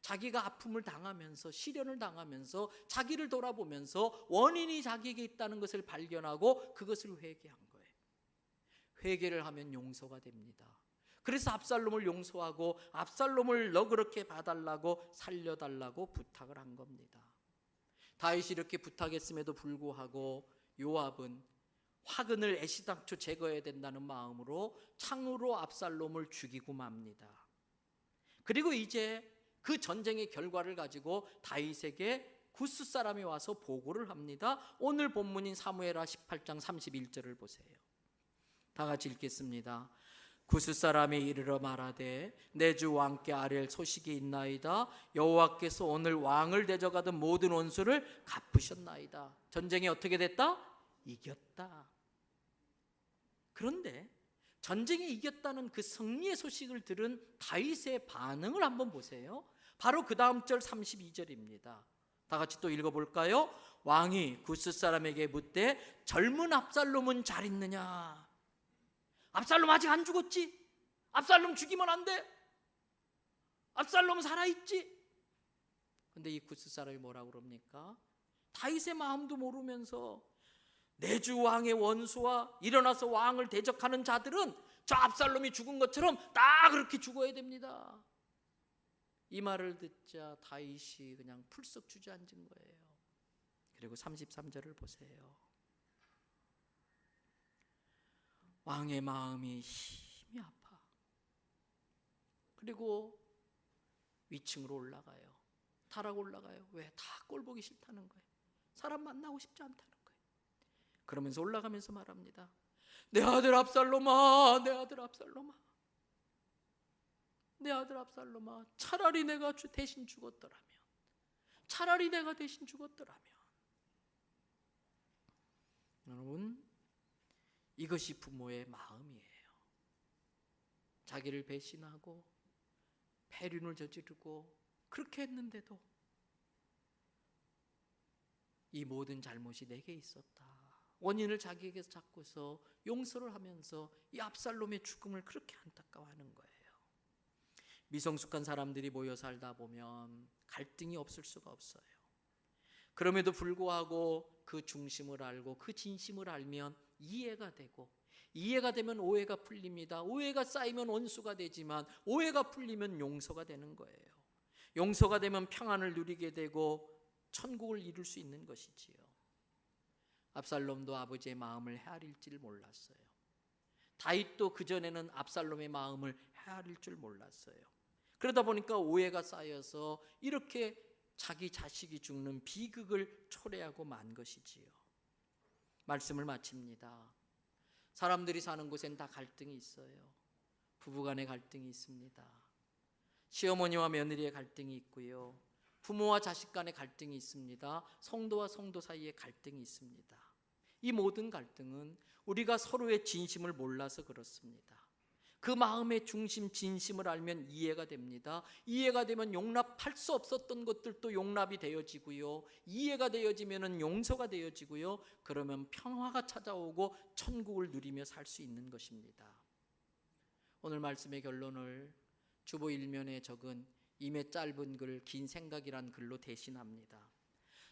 자기가 아픔을 당하면서, 시련을 당하면서 자기를 돌아보면서 원인이 자기에게 있다는 것을 발견하고 그것을 회개한 거예요. 회개를 하면 용서가 됩니다. 그래서 압살롬을 용서하고 압살롬을 너그럽게 봐달라고, 살려달라고 부탁을 한 겁니다. 다윗이 이렇게 부탁했음에도 불구하고 요압은 화근을 애시당초 제거해야 된다는 마음으로 창으로 압살롬을 죽이고 맙니다. 그리고 이제 그 전쟁의 결과를 가지고 다윗에게 구스 사람이 와서 보고를 합니다. 오늘 본문인 사무엘하 18장 31절을 보세요. 다 같이 읽겠습니다. 구스 사람이 이르러 말하되 내 주 왕께 아뢰 소식이 있나이다. 여호와께서 오늘 왕을 대적하던 모든 원수를 갚으셨나이다. 전쟁이 어떻게 됐다? 이겼다. 그런데 전쟁에 이겼다는 그 승리의 소식을 들은 다윗의 반응을 한번 보세요. 바로 그 다음 절 32절입니다. 다 같이 또 읽어볼까요? 왕이 구스 사람에게 묻되 젊은 압살롬은 잘 있느냐? 압살롬 아직 안 죽었지? 압살롬 죽이면 안 돼? 압살롬 살아있지? 근데 이 구스 사람이 뭐라고 그럽니까? 다윗의 마음도 모르면서 내 주 왕의 원수와 일어나서 왕을 대적하는 자들은 저 압살롬이 죽은 것처럼 다 그렇게 죽어야 됩니다. 이 말을 듣자 다윗이 그냥 풀썩 주저앉은 거예요. 그리고 33절을 보세요. 왕의 마음이 힘이 아파. 그리고 위층으로 올라가요. 타라고 올라가요. 왜? 다 꼴 보기 싫다는 거예요. 사람 만나고 싶지 않다는 거예요. 그러면서 올라가면서 말합니다. 내 아들 압살롬아, 내 아들 압살롬아, 내 아들 압살롬아, 차라리 내가 대신 죽었더라면, 차라리 내가 대신 죽었더라면. 여러분, 이것이 부모의 마음이에요. 자기를 배신하고 패륜을 저지르고 그렇게 했는데도 이 모든 잘못이 내게 있었다. 원인을 자기에게서 찾고서 용서를 하면서 이 압살롬의 죽음을 그렇게 안타까워하는 거예요. 미성숙한 사람들이 모여 살다 보면 갈등이 없을 수가 없어요. 그럼에도 불구하고 그 중심을 알고 그 진심을 알면 이해가 되고, 이해가 되면 오해가 풀립니다. 오해가 쌓이면 원수가 되지만 오해가 풀리면 용서가 되는 거예요. 용서가 되면 평안을 누리게 되고 천국을 이룰 수 있는 것이지요. 압살롬도 아버지의 마음을 헤아릴 줄 몰랐어요. 다윗도 그전에는 압살롬의 마음을 헤아릴 줄 몰랐어요. 그러다 보니까 오해가 쌓여서 이렇게 자기 자식이 죽는 비극을 초래하고 만 것이지요. 말씀을 마칩니다. 사람들이 사는 곳엔 다 갈등이 있어요. 부부간의 갈등이 있습니다. 시어머니와 며느리의 갈등이 있고요. 부모와 자식 간의 갈등이 있습니다. 성도와 성도 사이의 갈등이 있습니다. 이 모든 갈등은 우리가 서로의 진심을 몰라서 그렇습니다. 그 마음의 중심, 진심을 알면 이해가 됩니다. 이해가 되면 용납할 수 없었던 것들도 용납이 되어지고요. 이해가 되어지면 용서가 되어지고요. 그러면 평화가 찾아오고 천국을 누리며 살 수 있는 것입니다. 오늘 말씀의 결론을 주보 1면에 적은 임의 짧은 글, 긴 생각이란 글로 대신합니다.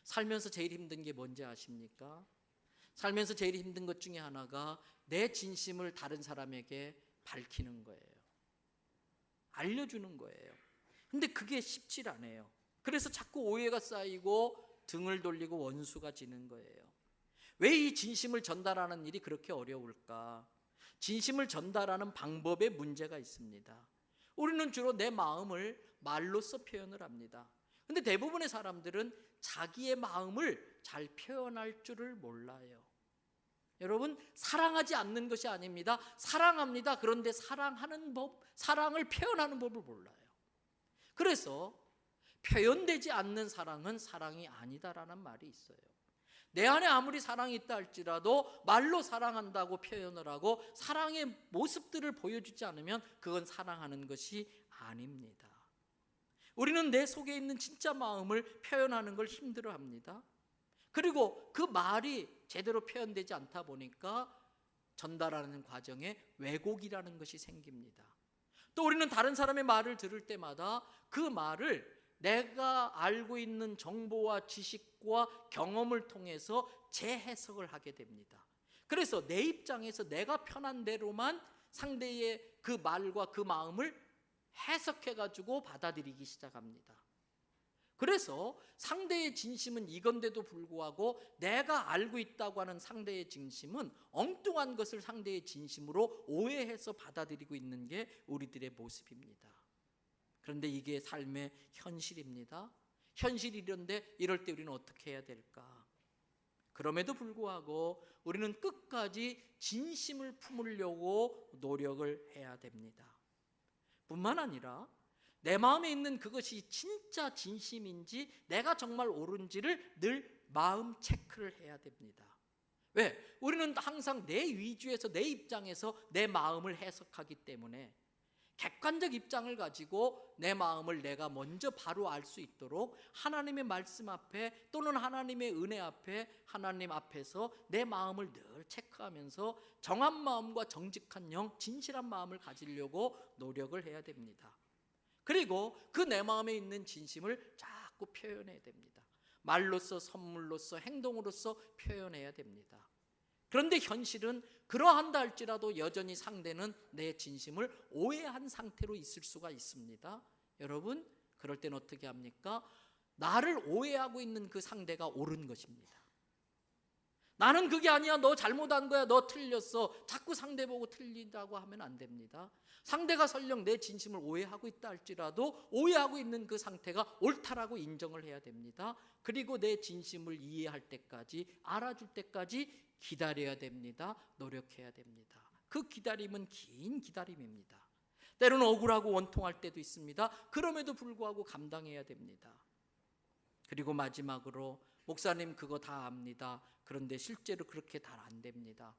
살면서 제일 힘든 게 뭔지 아십니까? 살면서 제일 힘든 것 중에 하나가 내 진심을 다른 사람에게 밝히는 거예요. 알려주는 거예요. 근데 그게 쉽지 않아요. 그래서 자꾸 오해가 쌓이고 등을 돌리고 원수가 지는 거예요. 왜 이 진심을 전달하는 일이 그렇게 어려울까? 진심을 전달하는 방법에 문제가 있습니다. 우리는 주로 내 마음을 말로써 표현을 합니다. 근데 대부분의 사람들은 자기의 마음을 잘 표현할 줄을 몰라요. 여러분, 사랑하지 않는 것이 아닙니다. 사랑합니다. 그런데 사랑하는 법, 사랑을 표현하는 법을 몰라요. 그래서 표현되지 않는 사랑은 사랑이 아니다라는 말이 있어요. 내 안에 아무리 사랑이 있다 할지라도 말로 사랑한다고 표현을 하고 사랑의 모습들을 보여주지 않으면 그건 사랑하는 것이 아닙니다. 우리는 내 속에 있는 진짜 마음을 표현하는 걸 힘들어합니다. 그리고 그 말이 제대로 표현되지 않다 보니까 전달하는 과정에 왜곡이라는 것이 생깁니다. 또 우리는 다른 사람의 말을 들을 때마다 그 말을 내가 알고 있는 정보와 지식과 경험을 통해서 재해석을 하게 됩니다. 그래서 내 입장에서 내가 편한 대로만 상대의 그 말과 그 마음을 해석해가지고 받아들이기 시작합니다. 그래서 상대의 진심은 이건데도 불구하고 내가 알고 있다고 하는 상대의 진심은 엉뚱한 것을 상대의 진심으로 오해해서 받아들이고 있는 게 우리들의 모습입니다. 그런데 이게 삶의 현실입니다. 현실이런데 이럴 때 우리는 어떻게 해야 될까? 그럼에도 불구하고 우리는 끝까지 진심을 품으려고 노력을 해야 됩니다. 뿐만 아니라 내 마음에 있는 그것이 진짜 진심인지 내가 정말 옳은지를 늘 마음 체크를 해야 됩니다. 왜? 우리는 항상 내 위주에서 내 입장에서 내 마음을 해석하기 때문에 객관적 입장을 가지고 내 마음을 내가 먼저 바로 알 수 있도록 하나님의 말씀 앞에 또는 하나님의 은혜 앞에 하나님 앞에서 내 마음을 늘 체크하면서 정한 마음과 정직한 영, 진실한 마음을 가지려고 노력을 해야 됩니다. 그리고 그 내 마음에 있는 진심을 자꾸 표현해야 됩니다. 말로써, 선물로써, 행동으로써 표현해야 됩니다. 그런데 현실은 그러한다 할지라도 여전히 상대는 내 진심을 오해한 상태로 있을 수가 있습니다. 여러분, 그럴 땐 어떻게 합니까? 나를 오해하고 있는 그 상대가 옳은 것입니다. 나는 그게 아니야, 너 잘못한 거야, 너 틀렸어, 자꾸 상대 보고 틀리다고 하면 안 됩니다. 상대가 설령 내 진심을 오해하고 있다 할지라도 오해하고 있는 그 상태가 옳다라고 인정을 해야 됩니다. 그리고 내 진심을 이해할 때까지, 알아줄 때까지 기다려야 됩니다. 노력해야 됩니다. 그 기다림은 긴 기다림입니다. 때로는 억울하고 원통할 때도 있습니다. 그럼에도 불구하고 감당해야 됩니다. 그리고 마지막으로 목사님 그거 다 압니다. 그런데 실제로 그렇게 다 안 됩니다.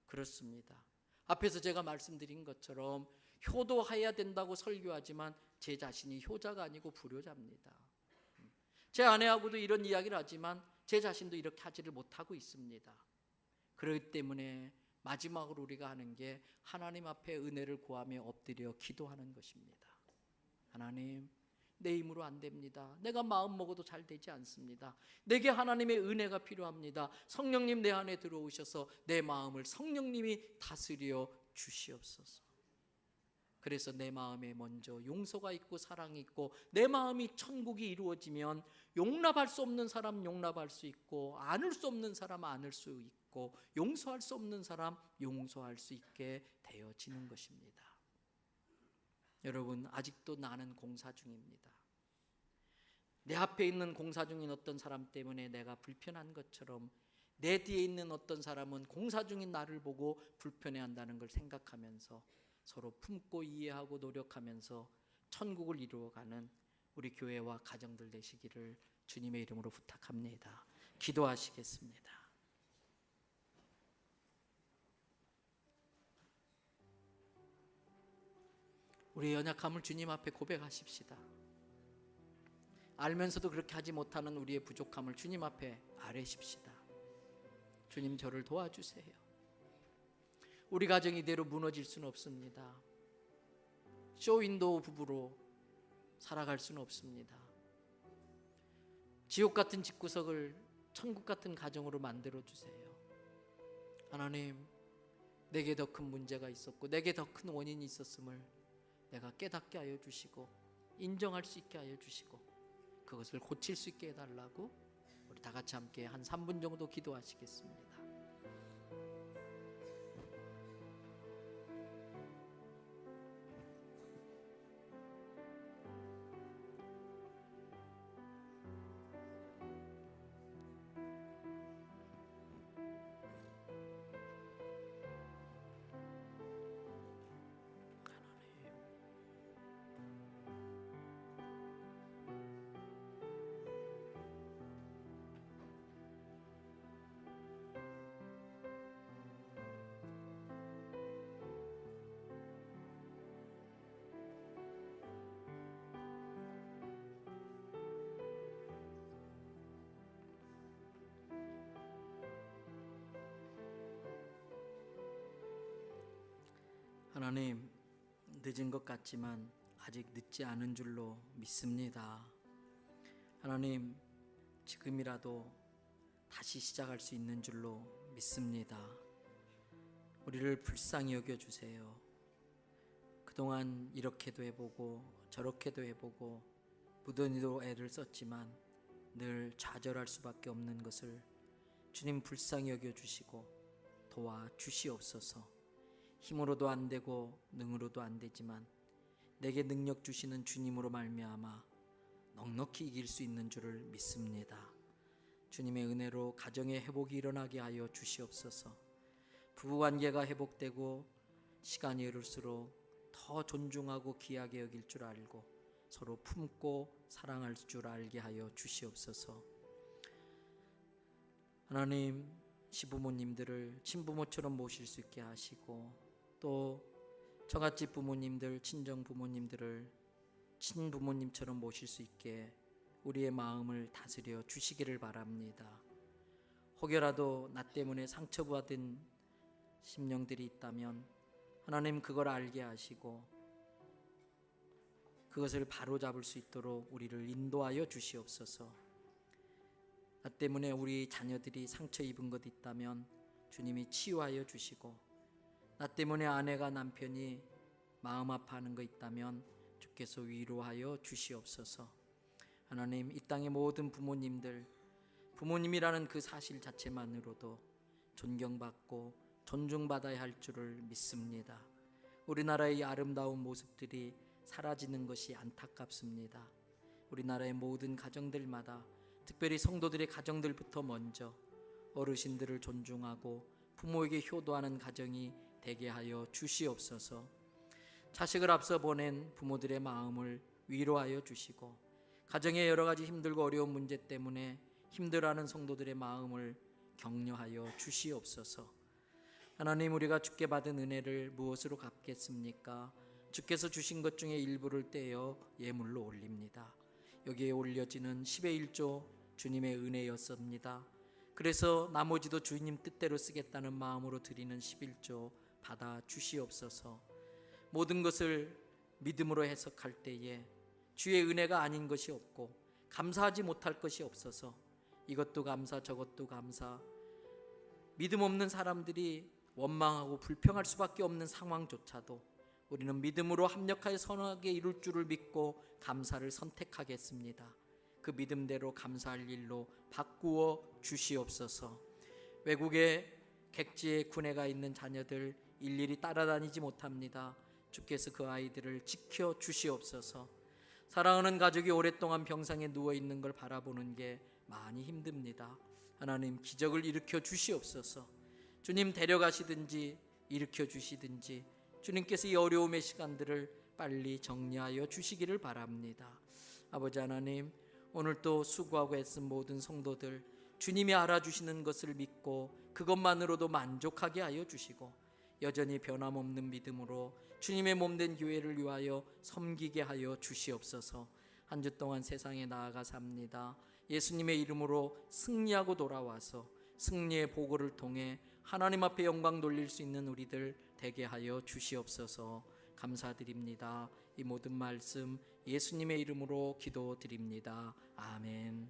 그렇습니다. 앞에서 제가 말씀드린 것처럼 효도해야 된다고 설교하지만 제 자신이 효자가 아니고 불효자입니다. 제 아내하고도 이런 이야기를 하지만 제 자신도 이렇게 하지를 못하고 있습니다. 그렇기 때문에 마지막으로 우리가 하는 게 하나님 앞에 은혜를 구하며 엎드려 기도하는 것입니다. 하나님, 내 힘으로 안 됩니다. 내가 마음 먹어도 잘 되지 않습니다. 내게 하나님의 은혜가 필요합니다. 성령님 내 안에 들어오셔서 내 마음을 성령님이 다스려 주시옵소서. 그래서 내 마음에 먼저 용서가 있고 사랑이 있고 내 마음이 천국이 이루어지면 용납할 수 없는 사람 용납할 수 있고 안을 수 없는 사람 안을 수 있고 용서할 수 없는 사람 용서할 수 있게 되어지는 것입니다. 여러분, 아직도 나는 공사 중입니다. 내 앞에 있는 공사 중인 어떤 사람 때문에 내가 불편한 것처럼 내 뒤에 있는 어떤 사람은 공사 중인 나를 보고 불편해한다는 걸 생각하면서 서로 품고 이해하고 노력하면서 천국을 이루어가는 우리 교회와 가정들 되시기를 주님의 이름으로 부탁합니다. 기도하시겠습니다. 우리의 연약함을 주님 앞에 고백하십시다. 알면서도 그렇게 하지 못하는 우리의 부족함을 주님 앞에 아뢰십시다. 주님, 저를 도와주세요. 우리 가정이 이대로 무너질 수는 없습니다. 쇼윈도우 부부로 살아갈 수는 없습니다. 지옥 같은 집구석을 천국 같은 가정으로 만들어 주세요. 하나님, 내게 더 큰 문제가 있었고 내게 더 큰 원인이 있었음을 내가 깨닫게 하여 주시고 인정할 수 있게 하여 주시고 그것을 고칠 수 있게 해달라고 우리 다 같이 함께 한 3분 정도 기도하시겠습니다. 하나님, 늦은 것 같지만 아직 늦지 않은 줄로 믿습니다. 하나님, 지금이라도 다시 시작할 수 있는 줄로 믿습니다. 우리를 불쌍히 여겨주세요. 그동안 이렇게도 해보고 저렇게도 해보고 무던히도 애를 썼지만 늘 좌절할 수밖에 없는 것을 주님 불쌍히 여겨주시고 도와주시옵소서. 힘으로도 안 되고 능으로도 안 되지만 내게 능력 주시는 주님으로 말미암아 넉넉히 이길 수 있는 줄을 믿습니다. 주님의 은혜로 가정의 회복이 일어나게 하여 주시옵소서. 부부관계가 회복되고 시간이 흐를수록 더 존중하고 귀하게 여길 줄 알고 서로 품고 사랑할 줄 알게 하여 주시옵소서. 하나님, 시부모님들을 친부모처럼 모실 수 있게 하시고 또 처갓집 부모님들, 친정 부모님들을 친부모님처럼 모실 수 있게 우리의 마음을 다스려 주시기를 바랍니다. 혹여라도 나 때문에 상처받은 심령들이 있다면 하나님 그걸 알게 하시고 그것을 바로잡을 수 있도록 우리를 인도하여 주시옵소서. 나 때문에 우리 자녀들이 상처 입은 것 있다면 주님이 치유하여 주시고 나 때문에 아내가 남편이 마음 아파하는 거 있다면 주께서 위로하여 주시옵소서. 하나님, 이 땅의 모든 부모님들, 부모님이라는 그 사실 자체만으로도 존경받고 존중받아야 할 줄을 믿습니다. 우리나라의 아름다운 모습들이 사라지는 것이 안타깝습니다. 우리나라의 모든 가정들마다 특별히 성도들의 가정들부터 먼저 어르신들을 존중하고 부모에게 효도하는 가정이 되게 하여 주시옵소서. 자식을 앞서 보낸 부모들의 마음을 위로하여 주시고 가정의 여러 가지 힘들고 어려운 문제 때문에 힘들어하는 성도들의 마음을 격려하여 주시옵소서. 하나님, 우리가 주께 받은 은혜를 무엇으로 갚겠습니까? 주께서 주신 것 중에 일부를 떼어 예물로 올립니다. 여기에 올려지는 10의 1조 주님의 은혜였습니다. 그래서 나머지도 주님 뜻대로 쓰겠다는 마음으로 드리는 11조 받아 주시옵소서. 모든 것을 믿음으로 해석할 때에 주의 은혜가 아닌 것이 없고 감사하지 못할 것이 없어서 이것도 감사 저것도 감사, 믿음 없는 사람들이 원망하고 불평할 수밖에 없는 상황조차도 우리는 믿음으로 합력하여 선하게 이룰 줄을 믿고 감사를 선택하겠습니다. 그 믿음대로 감사할 일로 바꾸어 주시옵소서. 외국에 객지에 군에가 있는 자녀들 일일이 따라다니지 못합니다. 주께서 그 아이들을 지켜 주시옵소서. 사랑하는 가족이 오랫동안 병상에 누워 있는 걸 바라보는 게 많이 힘듭니다. 하나님, 기적을 일으켜 주시옵소서. 주님, 데려가시든지 일으켜 주시든지 주님께서 이 어려움의 시간들을 빨리 정리하여 주시기를 바랍니다. 아버지 하나님, 오늘 또 수고하고 애쓴 모든 성도들 주님이 알아주시는 것을 믿고 그것만으로도 만족하게 하여 주시고 여전히 변함없는 믿음으로 주님의 몸된 교회를 위하여 섬기게 하여 주시옵소서. 한 주 동안 세상에 나아가 삽니다. 예수님의 이름으로 승리하고 돌아와서 승리의 보고를 통해 하나님 앞에 영광 돌릴 수 있는 우리들 되게 하여 주시옵소서. 감사드립니다. 이 모든 말씀 예수님의 이름으로 기도드립니다. 아멘.